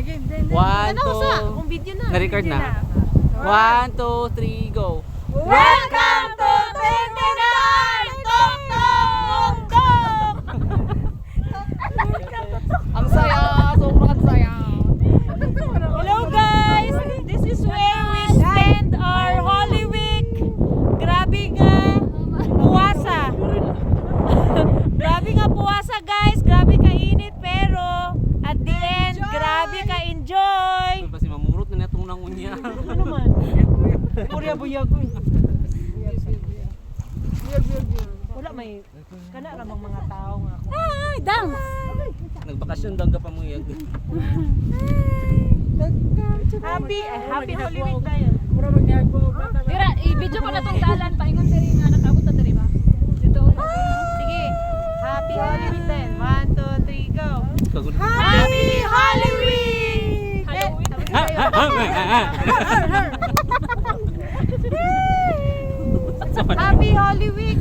One, Ano sa? two. Kung video na. Na-record na. 1, 2, 3, go. Welcome to 29! Tok Tok! Tok! Ang saya! Sobrang saya! Hello guys! This is where we spend our Holy Week. Grabe nga puwasa. Grabe nga puwasa guys. Grabe kainit pero at the end, grabe ka-enjoy. Ano ba si mamurot na natong nangunya? Ano man? Purya buyag ko. Wala may kana ramang mga tao nga ako. Ay, dang. Nagbakasyon daw ka pamuyag. Happy Holy Week tayo. Tira, i-video mo na tong dalan, paingon diri nga nakabot na diri ba? Dito. Sige. Happy Holy Week tayo. 1, 2, 3, go. Kagod. Happy Holy Week! Halloween. Happy Holy Week!